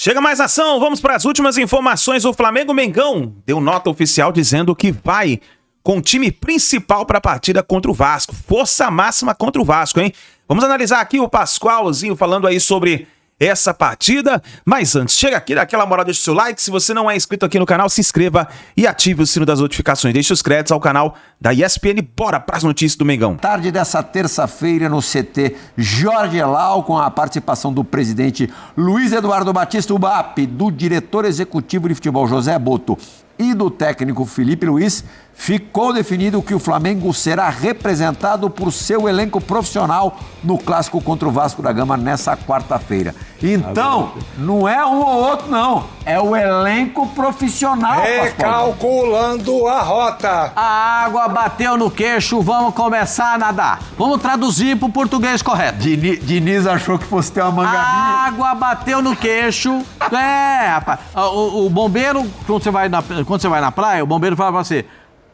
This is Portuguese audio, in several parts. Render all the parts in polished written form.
Chega mais ação, vamos para as últimas informações. O Flamengo Mengão deu nota oficial dizendo que vai com o time principal para a partida contra o Vasco. Força máxima contra o Vasco, hein? Vamos analisar aqui o Pascoalzinho falando aí sobre essa partida. Mas antes, chega aqui, dá aquela moral, deixa o seu like. Se você não é inscrito aqui no canal, se inscreva e ative o sino das notificações. Deixe os créditos ao canal da ESPN. Bora para as notícias do Mengão. Tarde dessa terça-feira no CT Jorge Elal, com a participação do presidente Luiz Eduardo Batista Ubap, do diretor executivo de futebol José Boto e do técnico Felipe Luiz, ficou definido que o Flamengo será representado por seu elenco profissional no clássico contra o Vasco da Gama nessa quarta-feira. Então, não é um ou outro, não. É o elenco profissional. Recalculando a rota. A água bateu no queixo, vamos começar a nadar. Vamos traduzir para o português correto. Diniz achou que fosse ter uma mangavinha. A água bateu no queixo. Rapaz. O bombeiro, quando você vai na praia, o bombeiro fala pra você: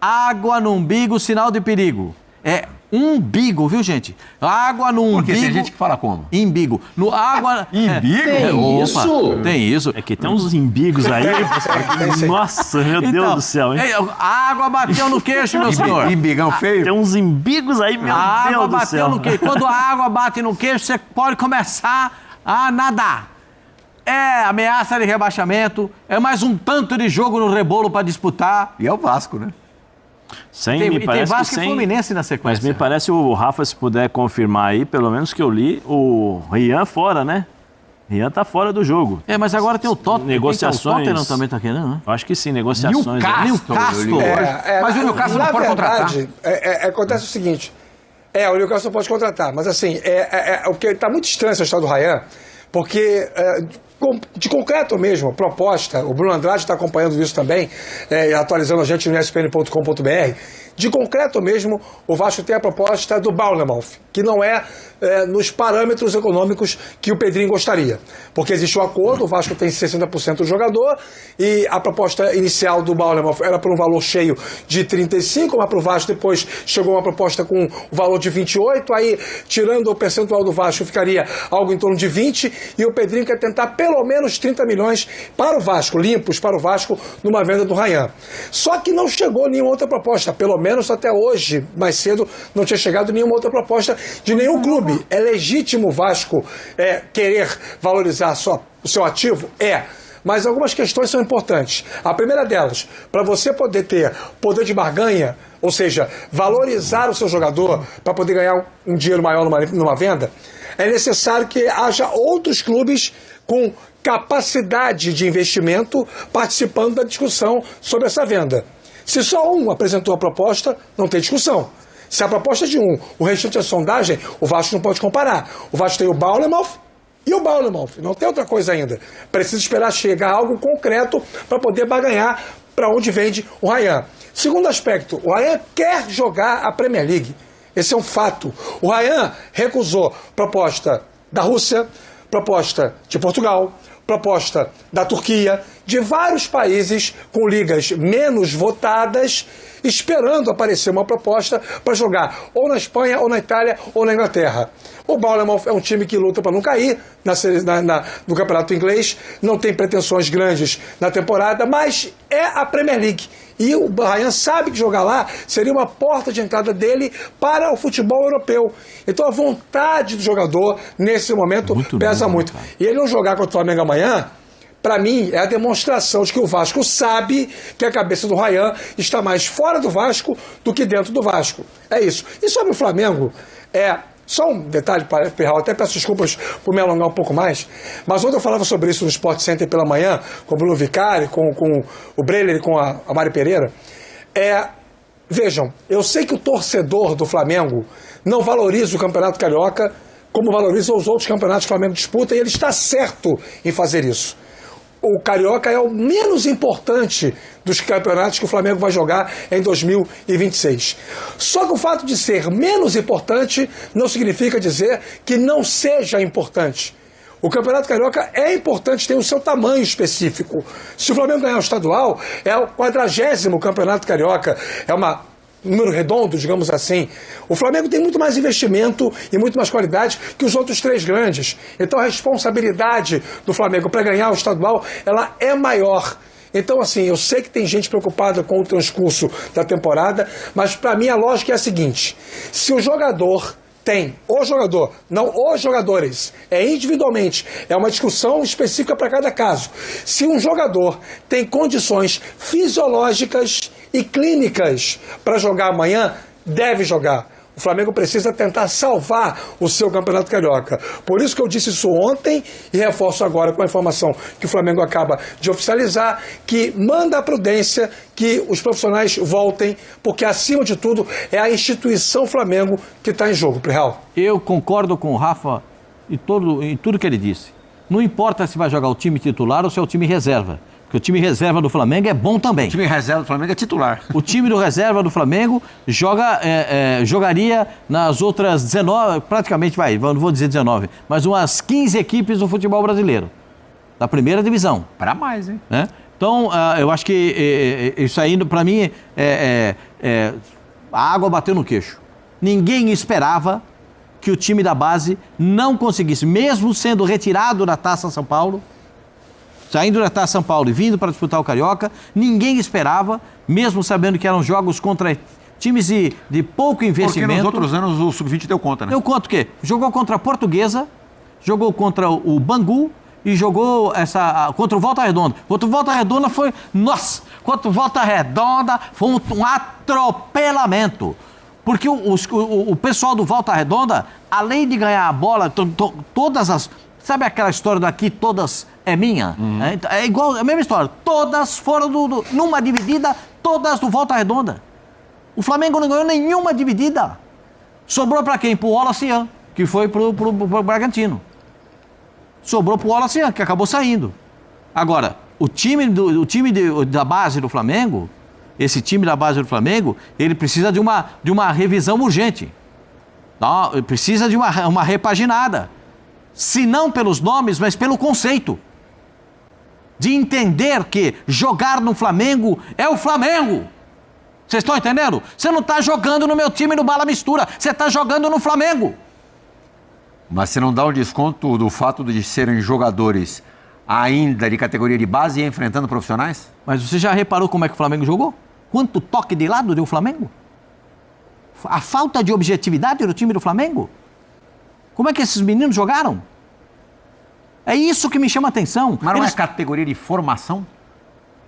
água no umbigo, sinal de perigo. É umbigo, viu, gente? Água no umbigo. Porque tem gente que fala como? Imbigo. No água... Imbigo? Tem isso? Tem isso. É que tem uns imbigos aí. Nossa, meu Deus do céu, hein? A água bateu no queixo, meu senhor. Imbigão feio? Tem uns imbigos aí, meu Deus do céu. A água bateu no queixo. Quando a água bate no queixo, você pode começar a nadar. É ameaça de rebaixamento, é mais um tanto de jogo no rebolo para disputar. E é o Vasco, né? Tem Vasco e Fluminense na sequência. Mas me parece o Rafa, se puder confirmar aí, pelo menos que eu li, o Rian fora, né? Rian tá fora do jogo. Mas agora tem o Tottenham. Negociações. O Tottenham também tá querendo, né? Eu acho que sim, negociações. Newcastle. Mas o Newcastle não pode contratar. Acontece o seguinte, o Newcastle pode contratar, mas assim, o que tá muito estranho essa história do Ryan, porque... de concreto mesmo, proposta, o Bruno Andrade está acompanhando isso também, atualizando a gente no espn.com.br. De concreto mesmo, o Vasco tem a proposta do Bournemouth, que não é nos parâmetros econômicos que o Pedrinho gostaria. Porque existe um acordo, o Vasco tem 60% do jogador, e a proposta inicial do Bournemouth era por um valor cheio de 35, mas para o Vasco depois chegou uma proposta com o valor de 28, aí tirando o percentual do Vasco ficaria algo em torno de 20, e o Pedrinho quer tentar pelo menos 30 milhões para o Vasco, limpos para o Vasco, numa venda do Ryan. Só que não chegou nenhuma outra proposta, pelo menos até hoje, mais cedo, não tinha chegado nenhuma outra proposta de nenhum clube. É legítimo o Vasco querer valorizar o seu ativo? Mas algumas questões são importantes. A primeira delas, para você poder ter poder de barganha, ou seja, valorizar o seu jogador para poder ganhar um dinheiro maior numa venda, é necessário que haja outros clubes com capacidade de investimento participando da discussão sobre essa venda. Se só um apresentou a proposta, não tem discussão. Se a proposta é de um, o restante é sondagem, o Vasco não pode comparar. O Vasco tem o Bournemouth e o Bournemouth. Não tem outra coisa ainda. Precisa esperar chegar algo concreto para poder barganhar para onde vende o Ryan. Segundo aspecto, o Ryan quer jogar a Premier League. Esse é um fato. O Ryan recusou proposta da Rússia, proposta de Portugal, proposta da Turquia, de vários países com ligas menos votadas, esperando aparecer uma proposta para jogar ou na Espanha, ou na Itália, ou na Inglaterra. O Bournemouth é um time que luta para não cair no campeonato inglês, não tem pretensões grandes na temporada, mas é a Premier League. E o Ryan sabe que jogar lá seria uma porta de entrada dele para o futebol europeu. Então a vontade do jogador, nesse momento, pesa muito. E ele não jogar contra o Flamengo amanhã, para mim, é a demonstração de que o Vasco sabe que a cabeça do Ryan está mais fora do Vasco do que dentro do Vasco. É isso. E sobre o Flamengo, só um detalhe, Perral, até peço desculpas por me alongar um pouco mais, mas ontem eu falava sobre isso no Sport Center pela manhã, com o Bruno Vicari, com o Breler e com a Mari Pereira. Vejam, eu sei que o torcedor do Flamengo não valoriza o Campeonato Carioca como valoriza os outros campeonatos que o Flamengo disputa, e ele está certo em fazer isso. O Carioca é o menos importante dos campeonatos que o Flamengo vai jogar em 2026. Só que o fato de ser menos importante não significa dizer que não seja importante. O Campeonato Carioca é importante, tem o seu tamanho específico. Se o Flamengo ganhar o estadual, é o 40º Campeonato Carioca. É uma número redondo, digamos assim, o Flamengo tem muito mais investimento e muito mais qualidade que os outros 3 grandes. Então a responsabilidade do Flamengo para ganhar o estadual, ela é maior. Então, assim, eu sei que tem gente preocupada com o transcurso da temporada, mas para mim a lógica é a seguinte: se o jogador tem, o jogador, não os jogadores, é individualmente, é uma discussão específica para cada caso. Se um jogador tem condições fisiológicas e clínicas para jogar amanhã, deve jogar. O Flamengo precisa tentar salvar o seu Campeonato Carioca. Por isso que eu disse isso ontem e reforço agora com a informação que o Flamengo acaba de oficializar, que manda a prudência que os profissionais voltem, porque acima de tudo é a instituição Flamengo que está em jogo, Plihal. Eu concordo com o Rafa em tudo que ele disse. Não importa se vai jogar o time titular ou se é o time reserva. Porque o time reserva do Flamengo é bom também. O time reserva do Flamengo é titular. O time do reserva do Flamengo jogaria nas outras 19, praticamente não vou dizer 19, mas umas 15 equipes do futebol brasileiro, da primeira divisão. Para mais, hein? Né? Então, eu acho que isso aí, para mim, a água bateu no queixo. Ninguém esperava que o time da base não conseguisse, mesmo sendo retirado da Taça São Paulo, saindo da Taça São Paulo e vindo para disputar o Carioca, ninguém esperava, mesmo sabendo que eram jogos contra times de pouco investimento. Porque nos outros anos o Sub-20 deu conta, né? Deu conta o quê? Jogou contra a Portuguesa, jogou contra o Bangu e jogou contra o Volta Redonda. Contra o Volta Redonda foi... Nossa! Contra o Volta Redonda foi um atropelamento. Porque o pessoal do Volta Redonda, além de ganhar a bola, todas as... Sabe aquela história daqui, todas é minha? É igual, é a mesma história. Todas foram numa dividida, todas do Volta Redonda. O Flamengo não ganhou nenhuma dividida. Sobrou para quem? Pro Olacian, que foi pro Bragantino. Sobrou pro Olacian, que acabou saindo. Agora, o time da base do Flamengo, esse time da base do Flamengo, ele precisa de uma revisão urgente. Não, precisa de uma repaginada. Se não pelos nomes, mas pelo conceito. De entender que jogar no Flamengo é o Flamengo. Vocês estão entendendo? Você não está jogando no meu time no Bala Mistura, você está jogando no Flamengo. Mas você não dá um desconto do fato de serem jogadores ainda de categoria de base e enfrentando profissionais? Mas você já reparou como é que o Flamengo jogou? Quanto toque de lado deu o Flamengo? A falta de objetividade do time do Flamengo? Como é que esses meninos jogaram? É isso que me chama a atenção. Mas não é categoria de formação?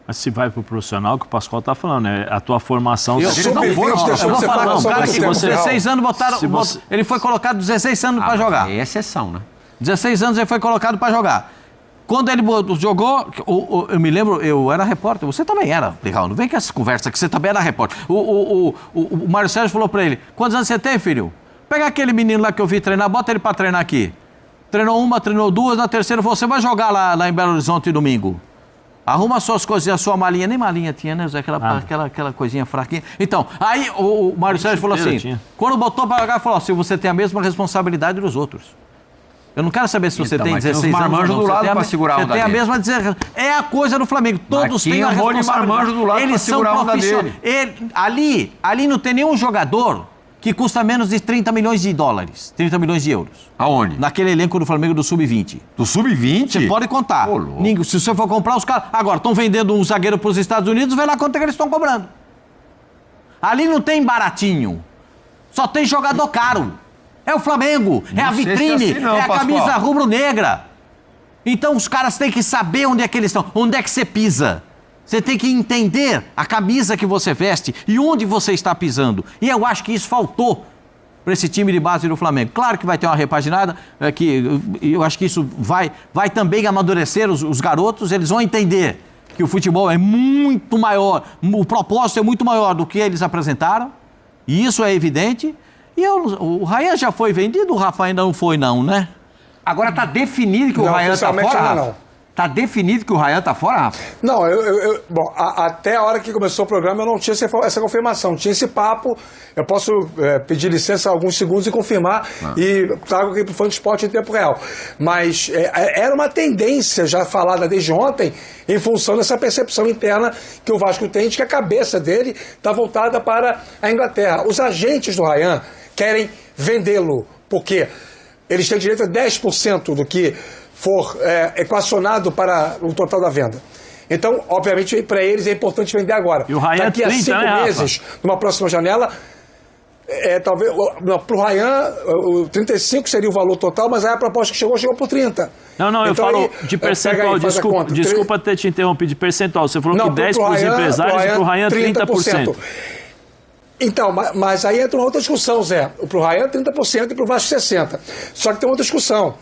Mas se vai pro profissional, que o Pascoal tá falando, né? A tua formação... Eu vou falar, um cara que com 16 anos ele foi colocado 16 anos para jogar. É exceção, né? 16 anos ele foi colocado para jogar. Quando ele jogou, eu me lembro, eu era repórter, você também era, legal, não vem com essa conversa que você também era repórter. O Mário Sérgio falou para ele, quantos anos você tem, filho? Pega aquele menino lá que eu vi treinar, bota ele para treinar aqui. Treinou uma, treinou duas, na terceira você vai jogar lá em Belo Horizonte domingo. Arruma suas coisinhas, a sua malinha, nem malinha tinha, né? Aquela coisinha fraquinha. Então, aí o Mário Sérgio falou assim, quando botou para jogar, falou, se você tem a mesma responsabilidade dos outros. Eu não quero saber se você tem 16 anos. Marmanjo do lado para segurar você tem a mesma dizer. É a coisa do Flamengo. Todos têm a responsabilidade. Marmanjo do lado para segurar a onda dele. Ali não tem nenhum jogador que custa menos de 30 milhões de dólares, 30 milhões de euros. Aonde? Naquele elenco do Flamengo do Sub-20. Do Sub-20? Você pode contar. Se você for comprar os caras... Agora, estão vendendo um zagueiro para os Estados Unidos, vê lá quanto é que eles estão cobrando. Ali não tem baratinho. Só tem jogador caro. É o Flamengo, é a vitrine, é a camisa rubro-negra. Então os caras têm que saber onde é que eles estão, onde é que você pisa. Você tem que entender a camisa que você veste e onde você está pisando. E eu acho que isso faltou para esse time de base do Flamengo. Claro que vai ter uma repaginada, que eu acho que isso vai também amadurecer os garotos, eles vão entender que o futebol é muito maior, o propósito é muito maior do que eles apresentaram, e isso é evidente. E o Rayan já foi vendido, o Rafa ainda não foi não, né? Agora está definido que o Rayan está fora, não. Tá definido que o Ryan tá fora, Rafa? Não, bom, até a hora que começou o programa eu não tinha essa confirmação, tinha esse papo. Eu posso pedir licença alguns segundos e confirmar e trago aqui pro Fã do Esporte em tempo real. Mas era uma tendência já falada desde ontem em função dessa percepção interna que o Vasco tem de que a cabeça dele está voltada para a Inglaterra. Os agentes do Ryan querem vendê-lo, porque eles têm direito a 10% do que for equacionado para o total da venda. Então, obviamente, para eles é importante vender agora. E o Ryan daqui a 5 meses, numa próxima janela, talvez para o Ryan, o 35 seria o valor total, mas aí a proposta que chegou por 30. Não, então, eu falo de percentual, desculpa ter te interrompido, de percentual. Você falou que 10 para os empresários e para o Ryan 30%. Então, mas aí entra uma outra discussão, Zé. Para o Ryan 30% e para o Vasco 60%. Só que tem outra discussão.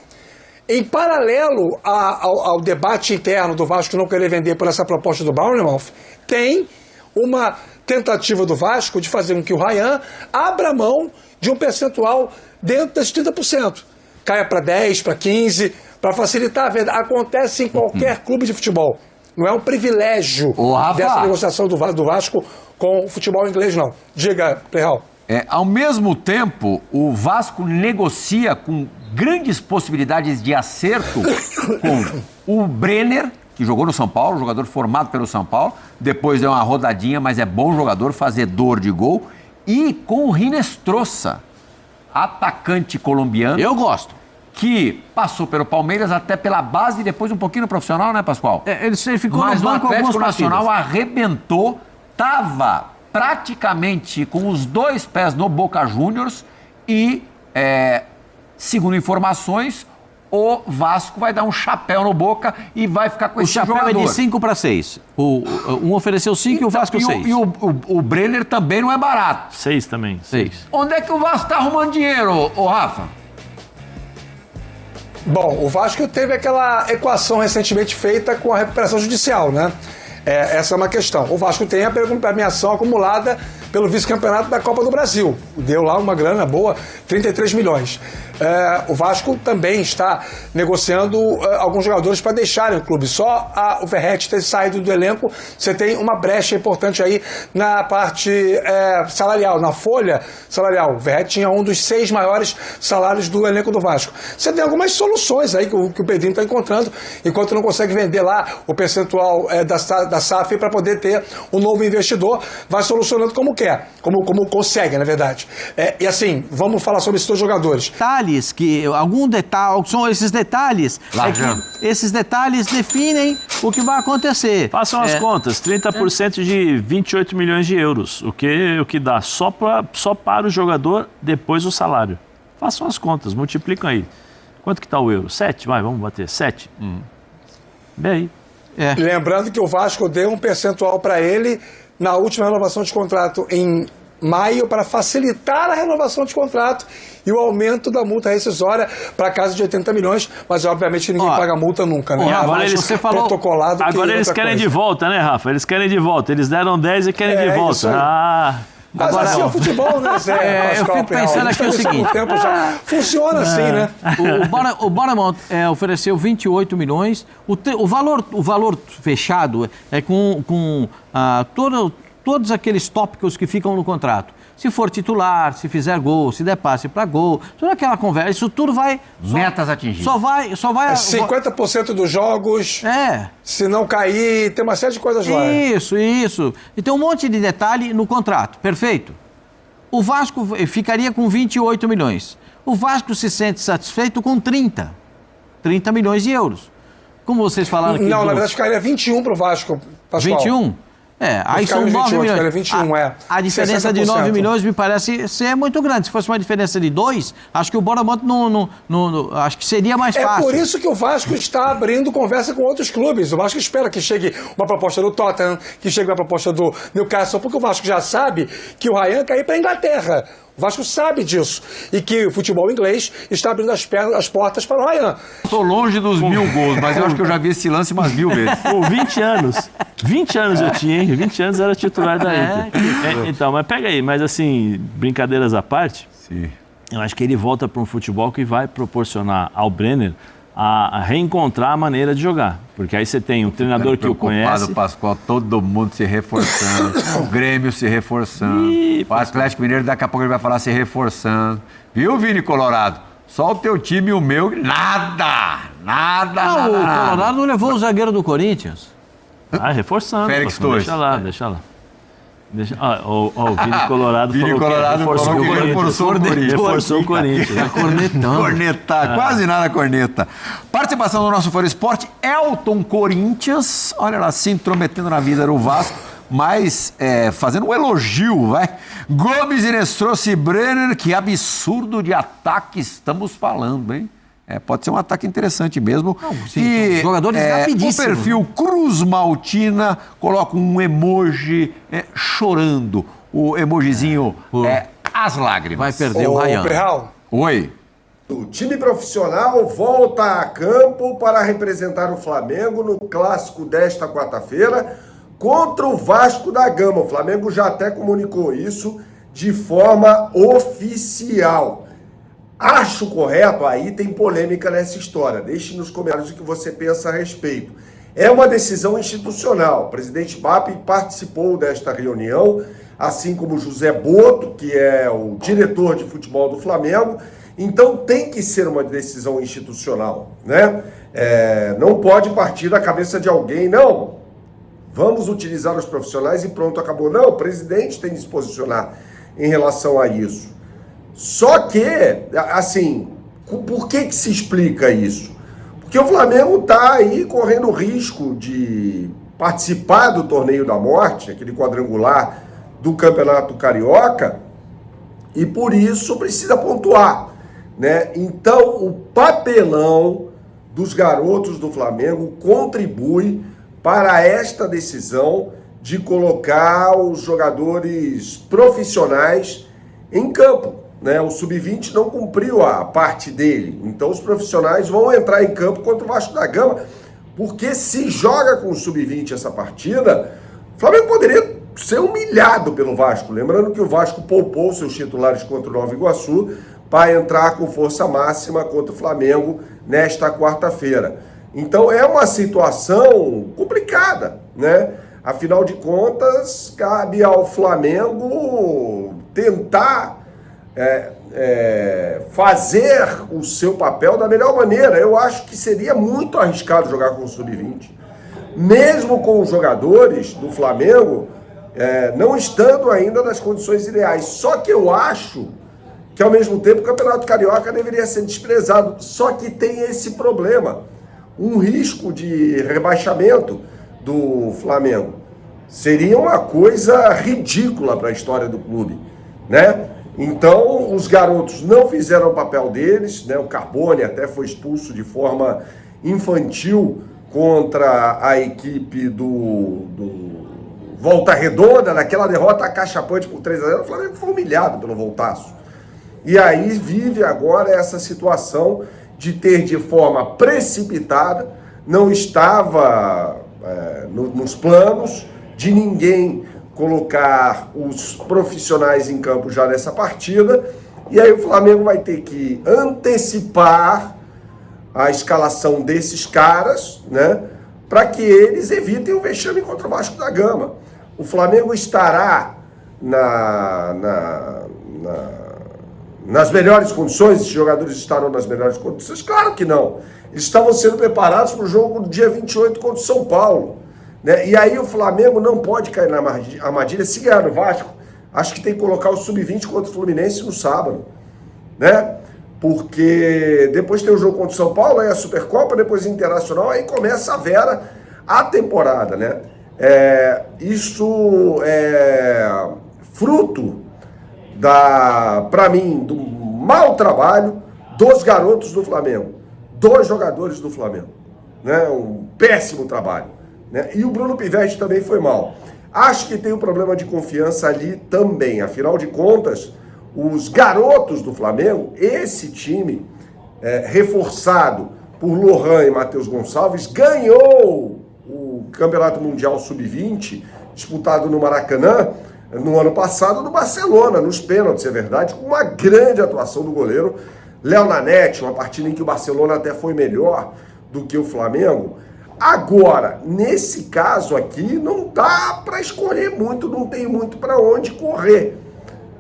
Em paralelo ao debate interno do Vasco não querer vender por essa proposta do Bournemouth, tem uma tentativa do Vasco de fazer com que o Ryan abra mão de um percentual dentro desses 30%. Caia para 10%, para 15%, para facilitar a venda. Acontece em qualquer clube de futebol. Não é um privilégio dessa negociação do Vasco com o futebol inglês, não. Diga, Playhall. Ao mesmo tempo, o Vasco negocia com grandes possibilidades de acerto com o Brenner, que jogou no São Paulo, jogador formado pelo São Paulo, depois deu uma rodadinha, mas é bom jogador, fazedor de gol, e com o Rinestrosa, atacante colombiano. Eu gosto. Que passou pelo Palmeiras até pela base e depois um pouquinho no profissional, né, Pascoal? Ele ficou mas no banco o Atlético Nacional partidas. arrebentou, estava praticamente com os 2 pés no Boca Juniors e, segundo informações, o Vasco vai dar um chapéu no Boca e vai ficar com esse jogador. O chapéu é de 5 para 6. Um ofereceu 5 e o Vasco 6. E o Brenner também não é barato. 6 também. 6. Onde é que o Vasco está arrumando dinheiro, ô Rafa? Bom, o Vasco teve aquela equação recentemente feita com a recuperação judicial, né? Essa é uma questão. O Vasco tem a premiação acumulada pelo vice-campeonato da Copa do Brasil. Deu lá uma grana boa, 33 milhões. O Vasco também está negociando alguns jogadores para deixarem o clube. Só o Verratti ter saído do elenco, você tem uma brecha importante aí na parte salarial, na folha salarial. O Verratti tinha um dos 6 maiores salários do elenco do Vasco. Você tem algumas soluções aí que o Pedrinho está encontrando, enquanto não consegue vender lá o percentual da SAF para poder ter um novo investidor, vai solucionando como quer, como consegue, na verdade. E assim, vamos falar sobre esses 2 jogadores. Algum detalhe, são esses detalhes, esses detalhes definem o que vai acontecer. Façam as contas, 30% de 28 milhões de euros, o que dá só para o jogador depois o salário. Façam as contas, multiplicam aí. Quanto que está o euro? 7? Vamos bater, 7? Bem aí. Lembrando que o Vasco deu um percentual para ele na última renovação de contrato em maio para facilitar a renovação de contrato e o aumento da multa rescisória para casa de 80 milhões, mas obviamente ninguém paga multa nunca, né? Agora você falou protocolado. Agora eles querem de volta, né, Rafa? Eles querem de volta. Eles deram 10 e querem de volta. Mas agora, assim, o futebol, né, Zé? eu fico pensando aqui o seguinte. Tempo já funciona assim, né? O Bournemouth ofereceu 28 milhões. O valor fechado é com todos aqueles tópicos que ficam no contrato. Se for titular, se fizer gol, se der passe para gol, toda aquela conversa, isso tudo vai... Metas atingidas. Só vai 50% dos jogos, se não cair, tem uma série de coisas lá. Isso. E tem um monte de detalhe no contrato, perfeito. O Vasco ficaria com 28 milhões. O Vasco se sente satisfeito com 30 milhões de euros. Como vocês falaram aqui... Não, na verdade ficaria 21 para o Vasco, Pascoal. 21? Aí são 9 milhões. 21, a diferença 60%. De 9 milhões me parece ser muito grande. Se fosse uma diferença de 2, acho que o Bournemouth acho que seria mais fácil. É por isso que o Vasco está abrindo conversa com outros clubes. O Vasco espera que chegue uma proposta do Tottenham, que chegue uma proposta do Newcastle, porque o Vasco já sabe que o Ryan quer ir para a Inglaterra. O Vasco sabe disso. E que o futebol inglês está abrindo as portas para o Ryan. Estou longe dos 1000 gols, mas eu acho que eu já vi esse lance umas 1000 vezes. Por 20 anos. 20 anos eu tinha, hein? 20 anos era titular da Inter. Então, mas pega aí. Mas assim, brincadeiras à parte, Sim. Eu acho que ele volta para um futebol que vai proporcionar ao Brenner a reencontrar a maneira de jogar. Porque aí você tem um treinador que o conhece. Pascoal, todo mundo se reforçando, o Grêmio se reforçando, o Atlético Mineiro daqui a pouco ele vai falar se reforçando. Viu, Vini Colorado? Só o teu time e o meu, nada. Não, o Colorado não levou o zagueiro do Corinthians. Reforçando. Félix Torres. Deixa lá. O Vini Colorado Vini Colorado reforçou o Corinthians. Reforçou o Corinthians. Corneta, quase nada corneta. Participação do nosso Fora Esporte, Elton Corinthians, olha lá, se intrometendo na vida do Vasco, mas fazendo um elogio, vai. Gomes, Inestrossi e Brenner, que absurdo de ataque estamos falando, hein? Pode ser um ataque interessante mesmo. Não, sim, e jogadores rapidíssimos. O perfil Cruz Maltina coloca um emoji chorando. O emojizinho as lágrimas. Vai perder o Ryan. Oi. O time profissional volta a campo para representar o Flamengo no clássico desta quarta-feira contra o Vasco da Gama. O Flamengo já até comunicou isso de forma oficial. Acho correto? Aí tem polêmica nessa história. Deixe nos comentários o que você pensa a respeito. É uma decisão institucional. O presidente BAP participou desta reunião, assim como José Boto, que é o diretor de futebol do Flamengo. Então tem que ser uma decisão institucional, né? Não pode partir da cabeça de alguém, não. Vamos utilizar os profissionais e pronto, acabou. Não, o presidente tem que se posicionar em relação a isso. Só que, assim, por que se explica isso? Porque o Flamengo está aí correndo o risco de participar do Torneio da Morte, aquele quadrangular do Campeonato Carioca, e por isso precisa pontuar, né? Então, o papelão dos garotos do Flamengo contribui para esta decisão de colocar os jogadores profissionais em campo. Né, o Sub-20 não cumpriu a parte dele, então os profissionais vão entrar em campo contra o Vasco da Gama, porque se joga com o Sub-20 essa partida, o Flamengo poderia ser humilhado pelo Vasco, lembrando que o Vasco poupou seus titulares contra o Nova Iguaçu para entrar com força máxima contra o Flamengo nesta quarta-feira. Então é uma situação complicada, né? Afinal de contas, cabe ao Flamengo tentar fazer o seu papel da melhor maneira. Eu acho que seria muito arriscado jogar com o Sub-20. Mesmo com os jogadores do Flamengo não estando ainda nas condições ideais. Só que eu acho que, ao mesmo tempo, o Campeonato Carioca deveria ser desprezado. Só que tem esse problema. Um risco de rebaixamento do Flamengo. Seria uma coisa ridícula para a história do clube, né? Então, os garotos não fizeram o papel deles, né? O Carbone até foi expulso de forma infantil contra a equipe do Volta Redonda, naquela derrota acachapante por 3-0, o Flamengo foi humilhado pelo Voltaço. E aí vive agora essa situação de ter de forma precipitada, não estava nos planos de ninguém colocar os profissionais em campo já nessa partida, e aí o Flamengo vai ter que antecipar a escalação desses caras, né, para que eles evitem o vexame contra o Vasco da Gama. O Flamengo estará nas melhores condições, esses jogadores estarão nas melhores condições? Claro que não. Eles estavam sendo preparados para o jogo do dia 28 contra o São Paulo. Né? E aí o Flamengo não pode cair na armadilha. Se ganhar no Vasco, acho que tem que colocar o Sub-20 contra o Fluminense no sábado. Né? Porque depois tem o jogo contra o São Paulo, aí a Supercopa, depois o Internacional, aí começa a vera a temporada. Né? Isso é fruto para mim, do mau trabalho dos garotos do Flamengo, dos jogadores do Flamengo. Né? Um péssimo trabalho. Né? E o Bruno Pivetti também foi mal. Acho que tem um problema de confiança ali também. Afinal de contas, os garotos do Flamengo, esse time reforçado por Lohan e Matheus Gonçalves, ganhou o Campeonato Mundial Sub-20, disputado no Maracanã, no ano passado, no Barcelona, nos pênaltis, é verdade, com uma grande atuação do goleiro Léo Nanete, uma partida em que o Barcelona até foi melhor do que o Flamengo. Agora, nesse caso aqui, não dá para escolher muito, não tem muito para onde correr.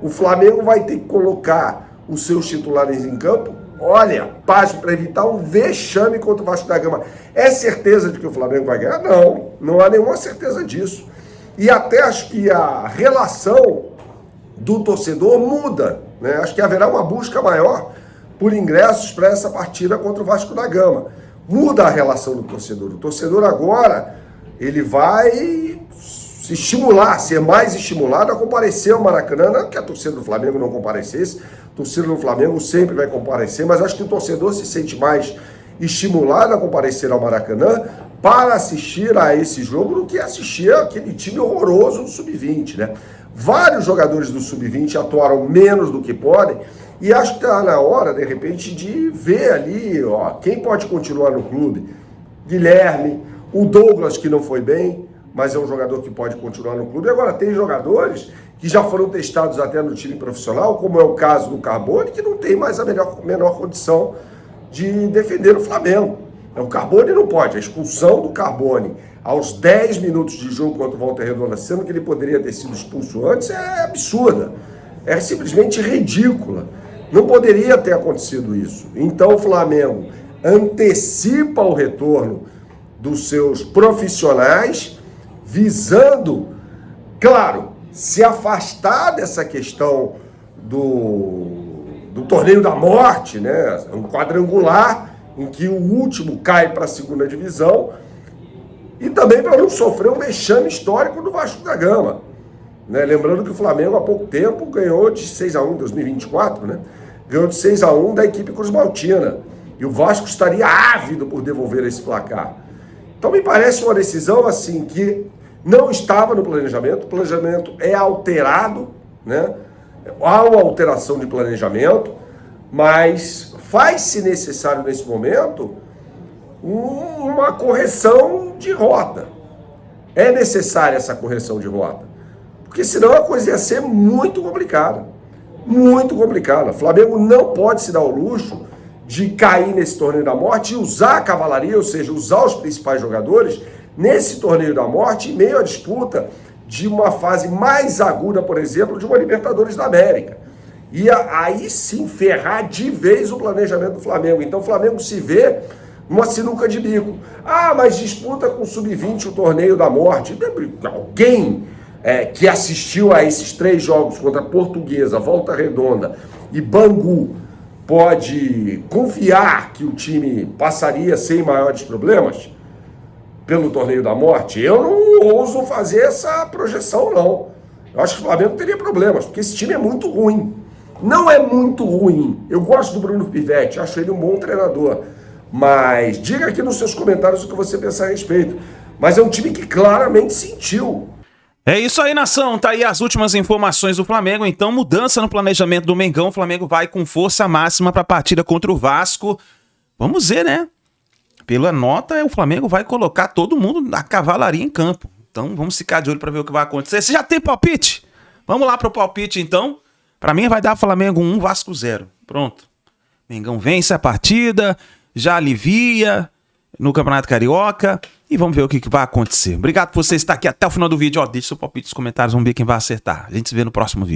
O Flamengo vai ter que colocar os seus titulares em campo, olha, passe para evitar um vexame contra o Vasco da Gama. É certeza de que o Flamengo vai ganhar? Não, não há nenhuma certeza disso. E até acho que a relação do torcedor muda, né? Acho que haverá uma busca maior por ingressos para essa partida contra o Vasco da Gama. Muda a relação do torcedor. O torcedor agora, ele vai se estimular, ser mais estimulado a comparecer ao Maracanã. Não que a torcida do Flamengo não comparecesse, a torcida do Flamengo sempre vai comparecer, mas acho que o torcedor se sente mais estimulado a comparecer ao Maracanã para assistir a esse jogo do que assistir aquele time horroroso do Sub-20, né? Vários jogadores do Sub-20 atuaram menos do que podem e acho que está na hora, de repente, de ver ali, ó, quem pode continuar no clube. Guilherme, o Douglas, que não foi bem, mas é um jogador que pode continuar no clube. Agora, tem jogadores que já foram testados até no time profissional, como é o caso do Carbone, que não tem mais a menor condição de defender o Flamengo. O Carbone não pode. A expulsão do Carbone aos 10 minutos de jogo contra o Volta Redonda, sendo que ele poderia ter sido expulso antes, é absurda. É simplesmente ridícula. Não poderia ter acontecido isso. Então o Flamengo antecipa o retorno dos seus profissionais, visando, claro, se afastar dessa questão do torneio da morte, né? Um quadrangular em que o último cai para a segunda divisão, e também para não sofrer um vexame histórico do Vasco da Gama, né? Lembrando que o Flamengo há pouco tempo ganhou de 6-1 em 2024, né? Ganhou de 6-1 da equipe Cruzmaltina, e o Vasco estaria ávido por devolver esse placar. Então me parece uma decisão assim que não estava no planejamento. O planejamento é alterado, né? Há uma alteração de planejamento, mas faz-se necessário nesse momento uma correção de rota. É necessária essa correção de rota, porque senão a coisa ia ser muito complicada. Muito complicada. O Flamengo não pode se dar o luxo de cair nesse torneio da morte e usar a cavalaria, ou seja, usar os principais jogadores nesse torneio da morte em meio à disputa de uma fase mais aguda, por exemplo, de uma Libertadores da América. E aí sim ferrar de vez o planejamento do Flamengo. Então o Flamengo se vê numa sinuca de bico. Ah, mas disputa com o Sub-20 o torneio da morte. Alguém que assistiu a esses 3 jogos contra a Portuguesa, Volta Redonda e Bangu pode confiar que o time passaria sem maiores problemas pelo torneio da morte? Eu não ouso fazer essa projeção, não. Eu acho que o Flamengo teria problemas, porque esse time é muito ruim. Não é muito ruim. Eu gosto do Bruno Pivetti, acho ele um bom treinador. Mas diga aqui nos seus comentários o que você pensa a respeito. Mas é um time que claramente sentiu. É isso aí, nação. Tá aí as últimas informações do Flamengo. Então, mudança no planejamento do Mengão. O Flamengo vai com força máxima para a partida contra o Vasco. Vamos ver, né? Pela nota, o Flamengo vai colocar todo mundo na cavalaria em campo. Então, vamos ficar de olho para ver o que vai acontecer. Você já tem palpite? Vamos lá pro palpite, então. Para mim, vai dar Flamengo 1, Vasco 0. Pronto. Mengão vence a partida, já alivia no Campeonato Carioca. E vamos ver o que vai acontecer. Obrigado por você estar aqui até o final do vídeo. Ó, deixa seu palpite nos comentários, vamos ver quem vai acertar. A gente se vê no próximo vídeo.